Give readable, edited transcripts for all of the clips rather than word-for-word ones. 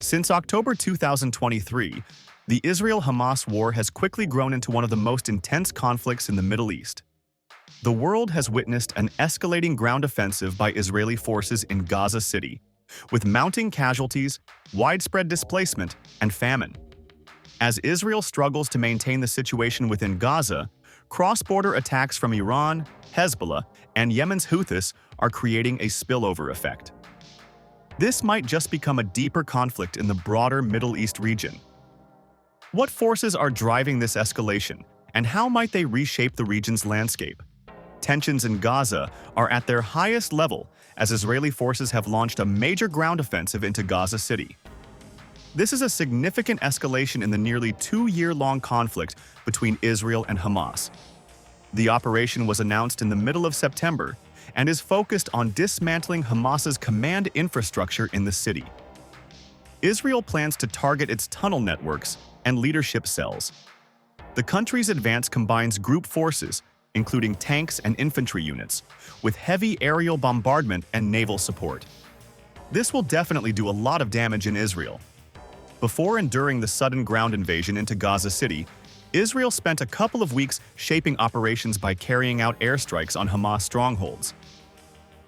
Since October 2023, the Israel-Hamas war has quickly grown into one of the most intense conflicts in the Middle East. The world has witnessed an escalating ground offensive by Israeli forces in Gaza City, with mounting casualties, widespread displacement, and famine. As Israel struggles to maintain the situation within Gaza, cross-border attacks from Iran, Hezbollah, and Yemen's Houthis are creating a spillover effect. This might just become a deeper conflict in the broader Middle East region. What forces are driving this escalation, and how might they reshape the region's landscape? Tensions in Gaza are at their highest level as Israeli forces have launched a major ground offensive into Gaza City. This is a significant escalation in the nearly two-year-long conflict between Israel and Hamas. The operation was announced in the middle of September and is focused on dismantling Hamas's command infrastructure in the city. Israel plans to target its tunnel networks and leadership cells. The country's advance combines group forces, including tanks and infantry units, with heavy aerial bombardment and naval support. This will definitely do a lot of damage in Israel. Before and during the sudden ground invasion into Gaza City, Israel spent a couple of weeks shaping operations by carrying out airstrikes on Hamas strongholds.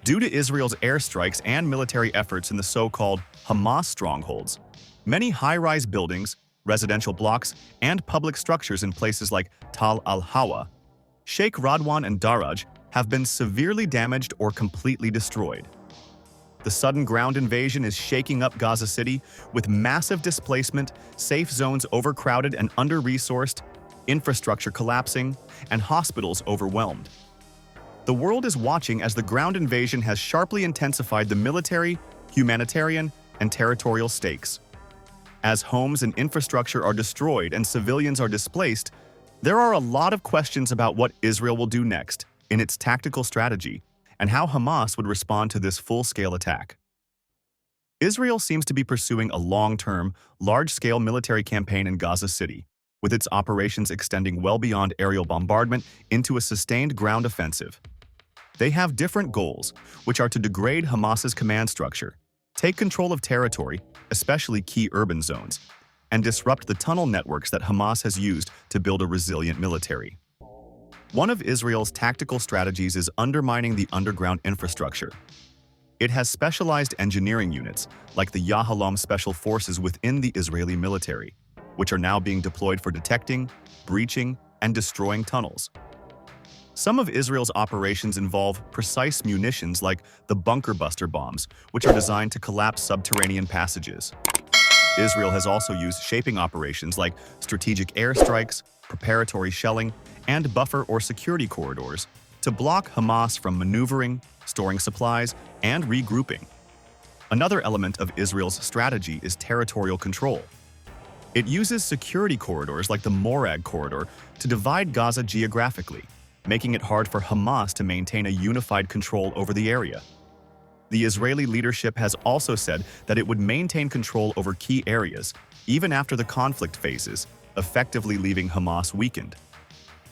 Due to Israel's airstrikes and military efforts in the so-called Hamas strongholds, many high-rise buildings, residential blocks, and public structures in places like Tal al-Hawa, Sheikh Radwan and Daraj have been severely damaged or completely destroyed. The sudden ground invasion is shaking up Gaza City with massive displacement, safe zones overcrowded and under-resourced, infrastructure collapsing, and hospitals overwhelmed. The world is watching as the ground invasion has sharply intensified the military, humanitarian, and territorial stakes. As homes and infrastructure are destroyed and civilians are displaced, there are a lot of questions about what Israel will do next in its tactical strategy and how Hamas would respond to this full-scale attack. Israel seems to be pursuing a long-term, large-scale military campaign in Gaza City, with its operations extending well beyond aerial bombardment into a sustained ground offensive. They have different goals, which are to degrade Hamas's command structure, take control of territory, especially key urban zones, and disrupt the tunnel networks that Hamas has used to build a resilient military. One of Israel's tactical strategies is undermining the underground infrastructure. It has specialized engineering units, like the Yahalom Special Forces within the Israeli military, which are now being deployed for detecting, breaching, and destroying tunnels. Some of Israel's operations involve precise munitions like the bunker buster bombs, which are designed to collapse subterranean passages. Israel has also used shaping operations like strategic airstrikes, preparatory shelling, and buffer or security corridors to block Hamas from maneuvering, storing supplies, and regrouping. Another element of Israel's strategy is territorial control. It uses security corridors like the Morag corridor to divide Gaza geographically, making it hard for Hamas to maintain a unified control over the area. The Israeli leadership has also said that it would maintain control over key areas, even after the conflict phases, effectively leaving Hamas weakened.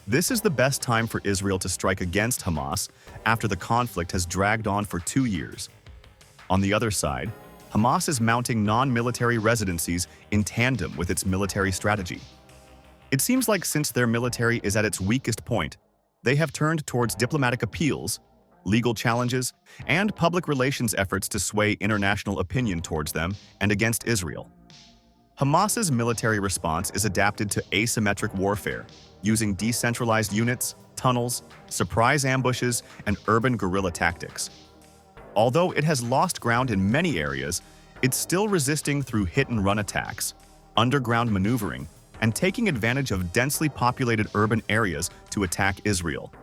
This is the best time for Israel to strike against Hamas after the conflict has dragged on for 2 years. On the other side, Hamas is mounting non-military residencies in tandem with its military strategy. It seems like since their military is at its weakest point, they have turned towards diplomatic appeals, legal challenges, and public relations efforts to sway international opinion towards them and against Israel. Hamas's military response is adapted to asymmetric warfare, using decentralized units, tunnels, surprise ambushes, and urban guerrilla tactics. Although it has lost ground in many areas, it's still resisting through hit-and-run attacks, underground maneuvering, and taking advantage of densely populated urban areas to attack Israel.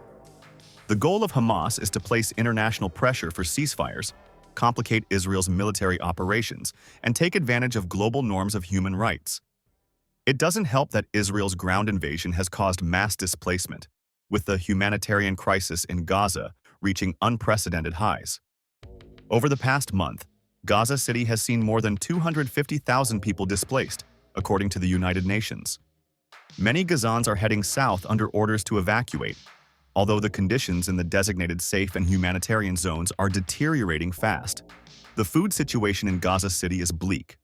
The goal of Hamas is to place international pressure for ceasefires, complicate Israel's military operations, and take advantage of global norms of human rights. It doesn't help that Israel's ground invasion has caused mass displacement, with the humanitarian crisis in Gaza reaching unprecedented highs. Over the past month, Gaza City has seen more than 250,000 people displaced, according to the United Nations. Many Gazans are heading south under orders to evacuate, although the conditions in the designated safe and humanitarian zones are deteriorating fast. The food situation in Gaza City is bleak.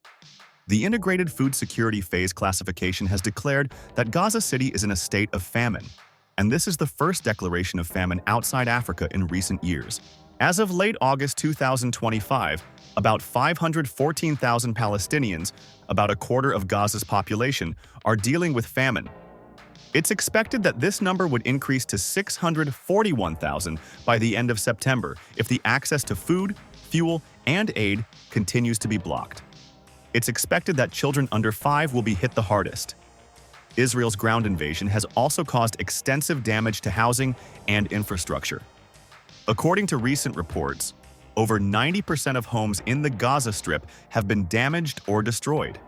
The Integrated Food Security Phase classification has declared that Gaza City is in a state of famine, and this is the first declaration of famine outside Africa in recent years. As of late August 2025, about 514,000 Palestinians, about a quarter of Gaza's population, are dealing with famine. It's expected that this number would increase to 641,000 by the end of September if the access to food, fuel, and aid continues to be blocked. It's expected that children under 5 will be hit the hardest. Israel's ground invasion has also caused extensive damage to housing and infrastructure. According to recent reports, over 90% of homes in the Gaza Strip have been damaged or destroyed.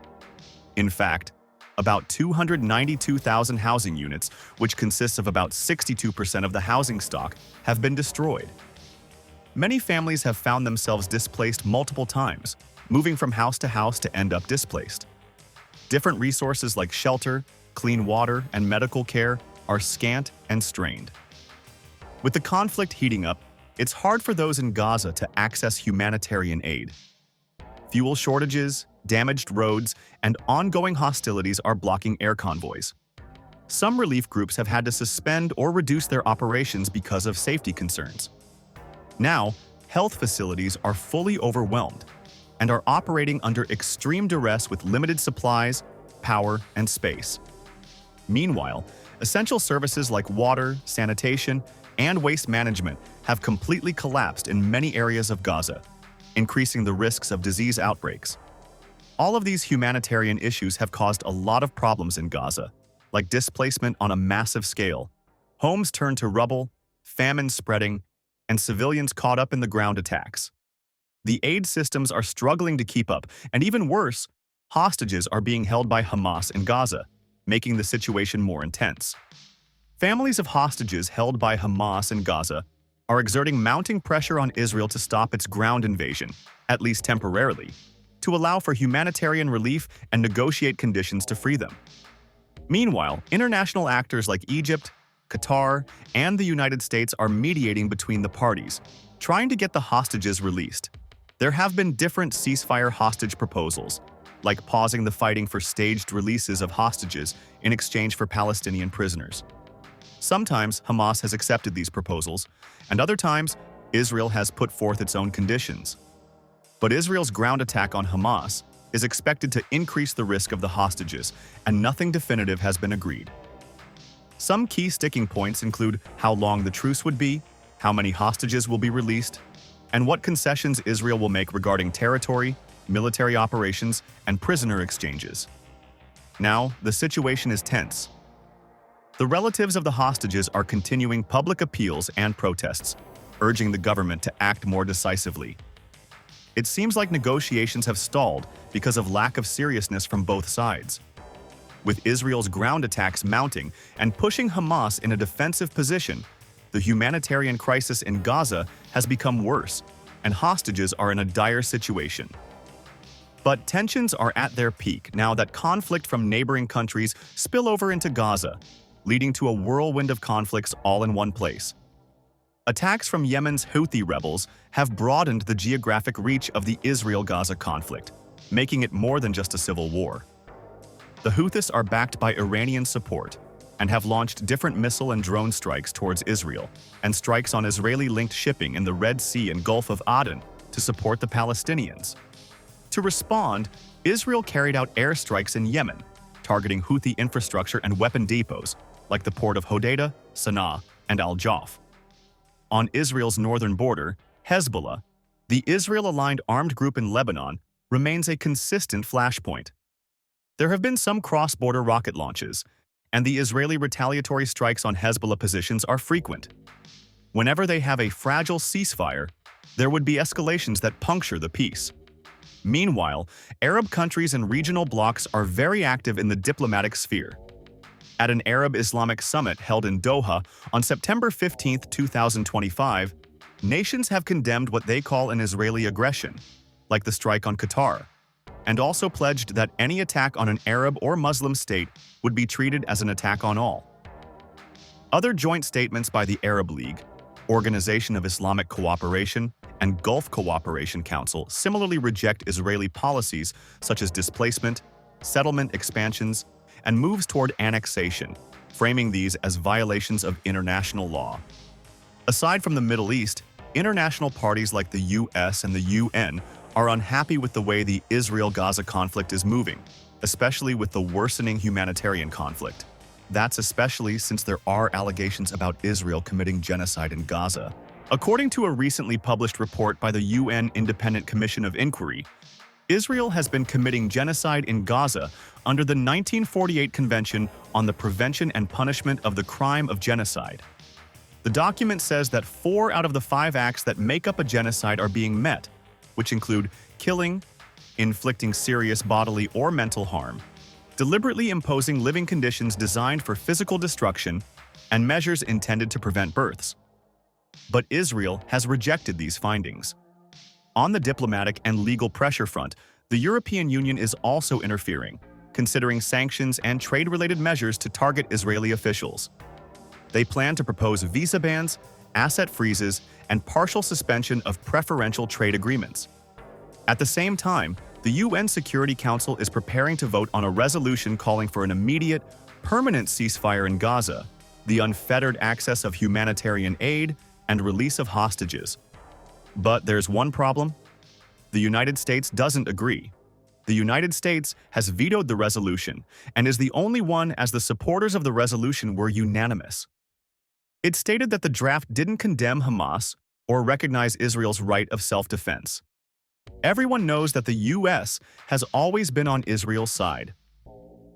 In fact, about 292,000 housing units, which consists of about 62% of the housing stock, have been destroyed. Many families have found themselves displaced multiple times, moving from house to end up displaced. Different resources like shelter, clean water, and medical care are scant and strained. With the conflict heating up, it's hard for those in Gaza to access humanitarian aid. Fuel shortages, damaged roads, and ongoing hostilities are blocking air convoys. Some relief groups have had to suspend or reduce their operations because of safety concerns. Now, health facilities are fully overwhelmed and are operating under extreme duress with limited supplies, power, and space. Meanwhile, essential services like water, sanitation, and waste management have completely collapsed in many areas of Gaza, increasing the risks of disease outbreaks. All of these humanitarian issues have caused a lot of problems in Gaza, like displacement on a massive scale, homes turned to rubble, famine spreading, and civilians caught up in the ground attacks. The aid systems are struggling to keep up, and even worse, hostages are being held by Hamas in Gaza, making the situation more intense. Families of hostages held by Hamas in Gaza are exerting mounting pressure on Israel to stop its ground invasion, at least temporarily, to allow for humanitarian relief and negotiate conditions to free them. Meanwhile, international actors like Egypt, Qatar, and the United States are mediating between the parties, trying to get the hostages released. There have been different ceasefire hostage proposals, like pausing the fighting for staged releases of hostages in exchange for Palestinian prisoners. Sometimes Hamas has accepted these proposals, and other times Israel has put forth its own conditions. But Israel's ground attack on Hamas is expected to increase the risk of the hostages, and nothing definitive has been agreed. Some key sticking points include how long the truce would be, how many hostages will be released, and what concessions Israel will make regarding territory, military operations, and prisoner exchanges. Now, the situation is tense. The relatives of the hostages are continuing public appeals and protests, urging the government to act more decisively. It seems like negotiations have stalled because of lack of seriousness from both sides. With Israel's ground attacks mounting and pushing Hamas in a defensive position, the humanitarian crisis in Gaza has become worse, and hostages are in a dire situation. But tensions are at their peak now that conflict from neighboring countries spill over into Gaza, leading to a whirlwind of conflicts all in one place. Attacks from Yemen's Houthi rebels have broadened the geographic reach of the Israel-Gaza conflict, making it more than just a civil war. The Houthis are backed by Iranian support and have launched different missile and drone strikes towards Israel and strikes on Israeli-linked shipping in the Red Sea and Gulf of Aden to support the Palestinians. To respond, Israel carried out airstrikes in Yemen, targeting Houthi infrastructure and weapon depots, like the port of Hodeidah, Sana'a, and Al-Jaf. On Israel's northern border, Hezbollah, the Israel-aligned armed group in Lebanon, remains a consistent flashpoint. There have been some cross-border rocket launches, and the Israeli retaliatory strikes on Hezbollah positions are frequent. Whenever they have a fragile ceasefire, there would be escalations that puncture the peace. Meanwhile, Arab countries and regional blocs are very active in the diplomatic sphere. At an Arab Islamic summit held in Doha on September 15, 2025, nations have condemned what they call an Israeli aggression, like the strike on Qatar, and also pledged that any attack on an Arab or Muslim state would be treated as an attack on all. Other joint statements by the Arab League, Organization of Islamic Cooperation, and Gulf Cooperation Council similarly reject Israeli policies such as displacement, settlement expansions, and moves toward annexation, framing these as violations of international law. Aside from the Middle East, international parties like the US and the UN are unhappy with the way the Israel-Gaza conflict is moving, especially with the worsening humanitarian conflict. That's especially since there are allegations about Israel committing genocide in Gaza. According to a recently published report by the UN Independent Commission of Inquiry, Israel has been committing genocide in Gaza under the 1948 Convention on the Prevention and Punishment of the Crime of Genocide. The document says that 4 out of the 5 acts that make up a genocide are being met, which include killing, inflicting serious bodily or mental harm, deliberately imposing living conditions designed for physical destruction, and measures intended to prevent births. But Israel has rejected these findings. On the diplomatic and legal pressure front, the European Union is also interfering, considering sanctions and trade-related measures to target Israeli officials. They plan to propose visa bans, asset freezes, and partial suspension of preferential trade agreements. At the same time, the UN Security Council is preparing to vote on a resolution calling for an immediate, permanent ceasefire in Gaza, the unfettered access of humanitarian aid, and release of hostages. But there's one problem. The United States doesn't agree. The United States has vetoed the resolution and is the only one, as the supporters of the resolution were unanimous. It stated that the draft didn't condemn Hamas or recognize Israel's right of self-defense. Everyone knows that the U.S. has always been on Israel's side.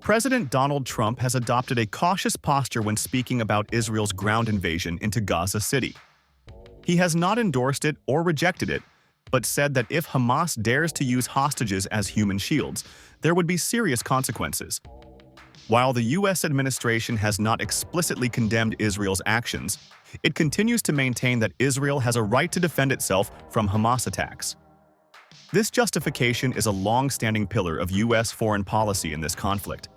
President Donald Trump has adopted a cautious posture when speaking about Israel's ground invasion into Gaza City. He has not endorsed it or rejected it, but said that if Hamas dares to use hostages as human shields, there would be serious consequences. While the U.S. administration has not explicitly condemned Israel's actions, it continues to maintain that Israel has a right to defend itself from Hamas attacks. This justification is a long-standing pillar of U.S. foreign policy in this conflict.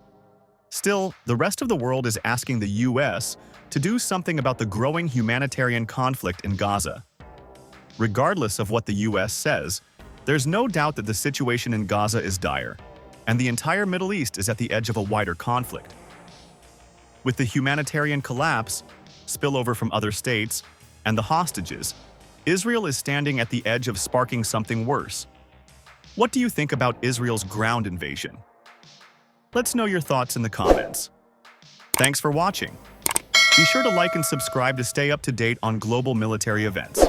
Still, the rest of the world is asking the U.S. to do something about the growing humanitarian conflict in Gaza. Regardless of what the U.S. says, there's no doubt that the situation in Gaza is dire, and the entire Middle East is at the edge of a wider conflict. With the humanitarian collapse, spillover from other states, and the hostages, Israel is standing at the edge of sparking something worse. What do you think about Israel's ground invasion? Let's know your thoughts in the comments. Thanks for watching. Be sure to like and subscribe to stay up to date on global military events.